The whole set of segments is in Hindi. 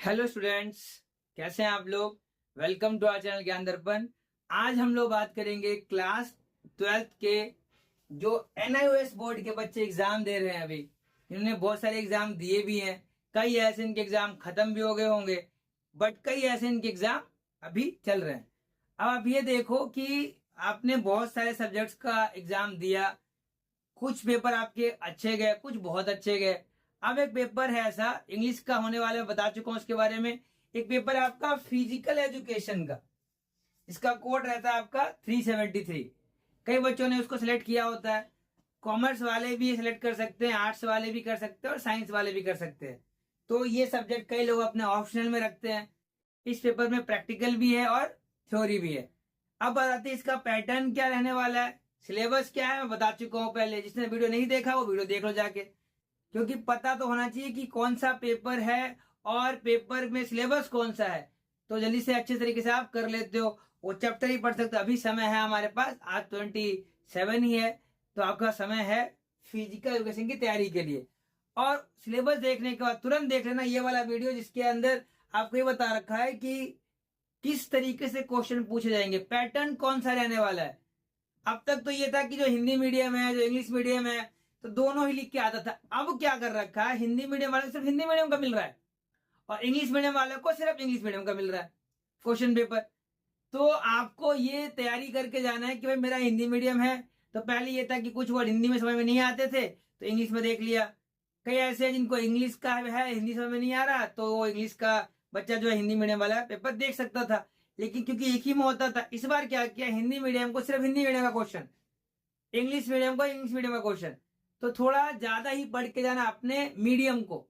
हेलो स्टूडेंट्स, कैसे हैं आप लोग। वेलकम टू आवर चैनल ज्ञान दर्पण। आज हम लोग बात करेंगे क्लास 12th के जो NIOS बोर्ड के बच्चे एग्जाम दे रहे हैं। अभी इन्होंने बहुत सारे एग्जाम दिए भी हैं, कई ऐसे इनके एग्जाम खत्म भी हो गए होंगे, बट कई ऐसे इनके एग्जाम अभी चल रहे हैं। अब आप ये देखो कि आपने बहुत सारे सब्जेक्ट्स का एग्जाम दिया, कुछ पेपर आपके अच्छे गए, कुछ बहुत अच्छे गए। अब एक पेपर है ऐसा इंग्लिश का होने वाला है, बता चुका हूं उसके बारे में। एक पेपर है आपका फिजिकल एजुकेशन का, इसका कोड रहता है आपका 373। कई बच्चों ने उसको सिलेक्ट किया होता है। कॉमर्स वाले भी सिलेक्ट कर सकते हैं, आर्ट्स वाले भी कर सकते हैं और साइंस वाले भी कर सकते हैं। तो ये सब्जेक्ट कई लोग अपने ऑप्शनल में रखते हैं। इस पेपर में प्रैक्टिकल भी है और थ्योरी भी है। अब बताते हैं इसका पैटर्न क्या रहने वाला है, सिलेबस क्या है। मैं बता चुका हूं पहले, जिसने वीडियो नहीं देखा वो वीडियो देख लो जाके, क्योंकि पता तो होना चाहिए कि कौन सा पेपर है और पेपर में सिलेबस कौन सा है। तो जल्दी से अच्छे तरीके से आप कर लेते हो, वो चैप्टर ही पढ़ सकते हो। अभी समय है हमारे पास, आज 27 ही है, तो आपका समय है फिजिकल एजुकेशन की तैयारी के लिए। और सिलेबस देखने के बाद तुरंत देख लेना ये वाला वीडियो, जिसके अंदर आपको ये बता रखा है कि किस तरीके से क्वेश्चन पूछे जाएंगे, पैटर्न कौन सा रहने वाला है। अब तक तो ये था कि जो हिंदी मीडियम है, जो इंग्लिश मीडियम है, तो दोनों ही लिख के आता था। अब क्या कर रखा है, हिंदी मीडियम वाले को सिर्फ हिंदी मीडियम का मिल रहा है और इंग्लिश मीडियम वाले को सिर्फ इंग्लिश मीडियम का मिल रहा है क्वेश्चन पेपर। तो आपको ये तैयारी करके जाना है कि भाई मेरा हिंदी मीडियम है, तो पहले ये था कि कुछ वर्ड हिंदी में समझ में नहीं आते थे तो इंग्लिश में देख लिया। कई ऐसे हैं जिनको इंग्लिश का है, हिंदी समझ में नहीं आ रहा, तो वो इंग्लिश का बच्चा जो है हिंदी मीडियम वाला पेपर देख सकता था। लेकिन क्योंकि एक ही में होता था, इस बार क्या किया, हिंदी मीडियम को सिर्फ हिंदी मीडियम का क्वेश्चन, इंग्लिश मीडियम को इंग्लिश मीडियम का क्वेश्चन। तो थोड़ा ज्यादा ही पढ़ के जाना, अपने मीडियम को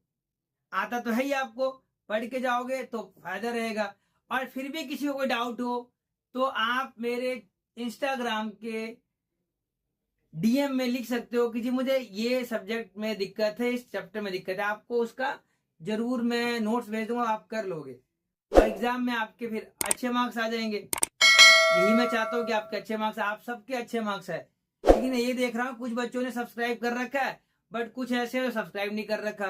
आता तो है ही, आपको पढ़ के जाओगे तो फायदा रहेगा। और फिर भी किसी को कोई डाउट हो तो आप मेरे इंस्टाग्राम के DM में लिख सकते हो कि जी मुझे ये सब्जेक्ट में दिक्कत है, इस चैप्टर में दिक्कत है। आपको उसका जरूर मैं नोट्स भेज दूंगा, आप कर लोगे और एग्जाम में आपके फिर अच्छे मार्क्स आ जाएंगे। यही मैं चाहता हूँ कि आपके अच्छे मार्क्स, आप सबके अच्छे मार्क्स है। लेकिन ये देख रहा हूँ कुछ बच्चों ने सब्सक्राइब कर रखा है, बट कुछ ऐसे जो सब्सक्राइब नहीं कर रखा,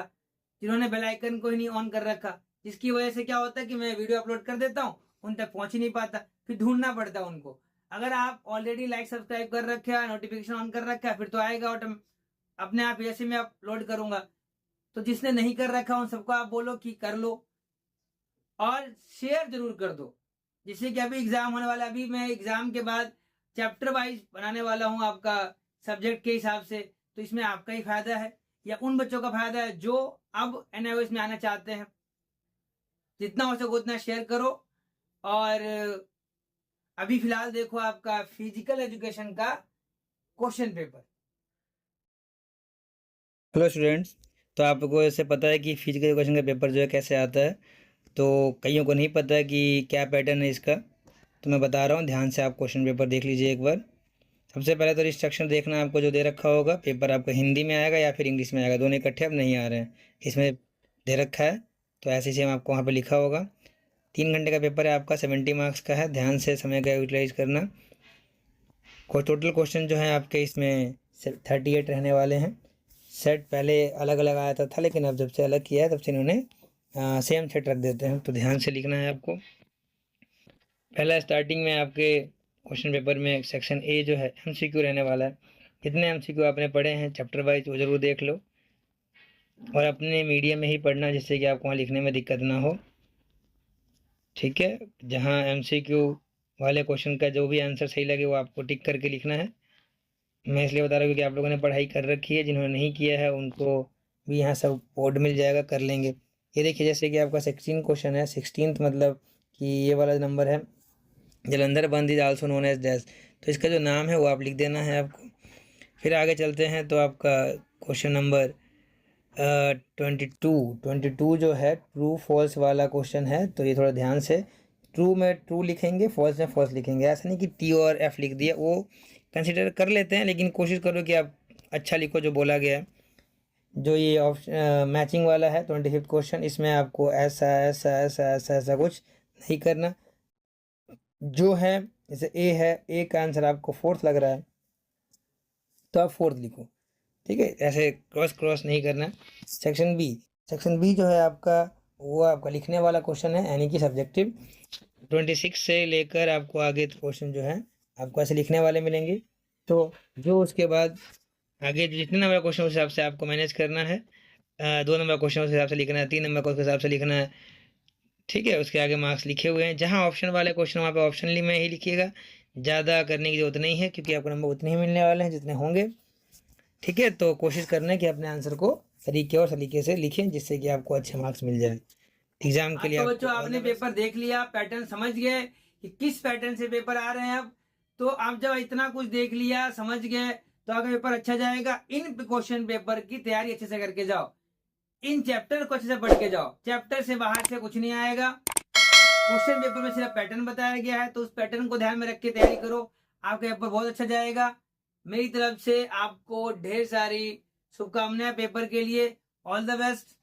जिन्होंने बेल आइकन को ही नहीं ऑन कर रखा, जिसकी वजह से क्या होता है कि मैं वीडियो अपलोड कर देता हूँ, उन तक पहुंच ही नहीं पाता, फिर ढूंढना पड़ता है उनको। अगर आप ऑलरेडी लाइक सब्सक्राइब कर रखे है, नोटिफिकेशन ऑन कर रखा है, फिर तो आएगा अपने आप, जैसे मैं अपलोड करूंगा। तो जिसने नहीं कर रखा उन सबको आप बोलो कि कर लो और शेयर जरूर कर दो, जिससे कि अभी एग्जाम होने वाला है। अभी मैं एग्जाम के बाद चैप्टर वाइज बनाने वाला हूं आपका, सब्जेक्ट के हिसाब से। तो इसमें आपका ही फायदा है या उन बच्चों का फायदा है जो अब NIOS में आना चाहते हैं। जितना हो सके उतना शेयर करो। और अभी फिलहाल देखो आपका फिजिकल एजुकेशन का क्वेश्चन पेपर। हेलो स्टूडेंट्स, तो आपको ऐसे पता है कि फिजिकल एजुकेशन का पेपर जो है कैसे आता है, तो कईयों को नहीं पता है कि क्या पैटर्न है इसका। तो मैं बता रहा हूँ, ध्यान से आप क्वेश्चन पेपर देख लीजिए एक बार। सबसे पहले तो इंस्ट्रक्शन देखना है आपको, जो दे रखा होगा पेपर आपका हिंदी में आएगा या फिर इंग्लिश में आएगा, दोनों इकट्ठे अब नहीं आ रहे हैं, इसमें दे रखा है। तो ऐसे सेम आपको वहाँ पे लिखा होगा। 3 घंटे का पेपर है आपका, 70 मार्क्स का है। ध्यान से समय का यूटिलाइज करना। टोटल क्वेश्चन जो है आपके इसमें 38 रहने वाले हैं। सेट पहले अलग अलग आता था, लेकिन अब जब से अलग किया है तब से इन्होंने सेम सेट रख देते हैं। तो ध्यान से लिखना है आपको। पहला स्टार्टिंग में आपके क्वेश्चन पेपर में सेक्शन ए जो है MCQ रहने वाला है। जितने MCQ आपने पढ़े हैं चैप्टर वाइज वो जरूर देख लो और अपने मीडियम में ही पढ़ना, जिससे कि आपको वहाँ लिखने में दिक्कत ना हो। ठीक है, जहाँ MCQ वाले क्वेश्चन का जो भी आंसर सही लगे वो आपको टिक करके लिखना है। मैं इसलिए बता रहा हूँ क्योंकि आप लोगों ने पढ़ाई कर रखी है, जिन्होंने नहीं किया है उनको भी यहाँ सब बोर्ड मिल जाएगा, कर लेंगे। ये देखिए, जैसे कि आपका 16 क्वेश्चन है, 16th मतलब कि ये वाला नंबर है, जलंधर बंद is also known as dash. तो इसका जो नाम है वो आप लिख देना है आपको। फिर आगे चलते हैं तो आपका क्वेश्चन नंबर 22 जो है ट्रू फॉल्स वाला क्वेश्चन है। तो ये थोड़ा ध्यान से, ट्रू में ट्रू लिखेंगे, फॉल्स में फॉल्स लिखेंगे। ऐसा नहीं कि T और F लिख दिया, वो कंसिडर कर लेते हैं, लेकिन कोशिश करो कि आप अच्छा लिखो जो बोला गया है। जो ये ऑप्शन मैचिंग वाला है 25th क्वेश्चन, इसमें आपको ऐसा ऐसा ऐसा ऐसा ऐसा कुछ नहीं करना। जो है जैसे ए है, ए का आंसर आपको 4th लग रहा है तो आप 4th लिखो। ठीक है, ऐसे क्रॉस क्रॉस नहीं करना। सेक्शन बी जो है आपका वो आपका लिखने वाला क्वेश्चन है, यानी कि सब्जेक्टिव 26 से लेकर आपको आगे क्वेश्चन जो है आपको ऐसे लिखने वाले मिलेंगे। तो जो उसके बाद आगे जितने नंबर क्वेश्चन उस हिसाब से आपको मैनेज करना है। 2 नंबर क्वेश्चन उस हिसाब से लिखना है, 3 नंबर को उस हिसाब से लिखना है, ठीक है। उसके आगे मार्क्स लिखे हुए हैं, जहाँ ऑप्शन वाले क्वेश्चन वहाँ पे ऑप्शनली में ही लिखिएगा, ज़्यादा करने की जरूरत नहीं है क्योंकि आपको नंबर उतने ही मिलने वाले हैं जितने होंगे, ठीक है। तो कोशिश करना है कि अपने आंसर को तरीके और सलीके से लिखें जिससे कि आपको अच्छे मार्क्स मिल जाए एग्जाम के लिए। तो बच्चों आपने पेपर देख लिया, पैटर्न समझ गए कि किस पैटर्न से पेपर आ रहे हैं। अब तो आप जब इतना कुछ देख लिया, समझ गए, तो आपका पेपर अच्छा जाएगा। इन क्वेश्चन पेपर की तैयारी अच्छे से करके जाओ, इन चैप्टर को अच्छे से पढ़ के जाओ, चैप्टर से बाहर से कुछ नहीं आएगा। क्वेश्चन पेपर में सिर्फ पैटर्न बताया गया है, तो उस पैटर्न को ध्यान में रख के तैयारी करो, आपका पेपर बहुत अच्छा जाएगा। मेरी तरफ से आपको ढेर सारी शुभकामनाएं पेपर के लिए। All the best.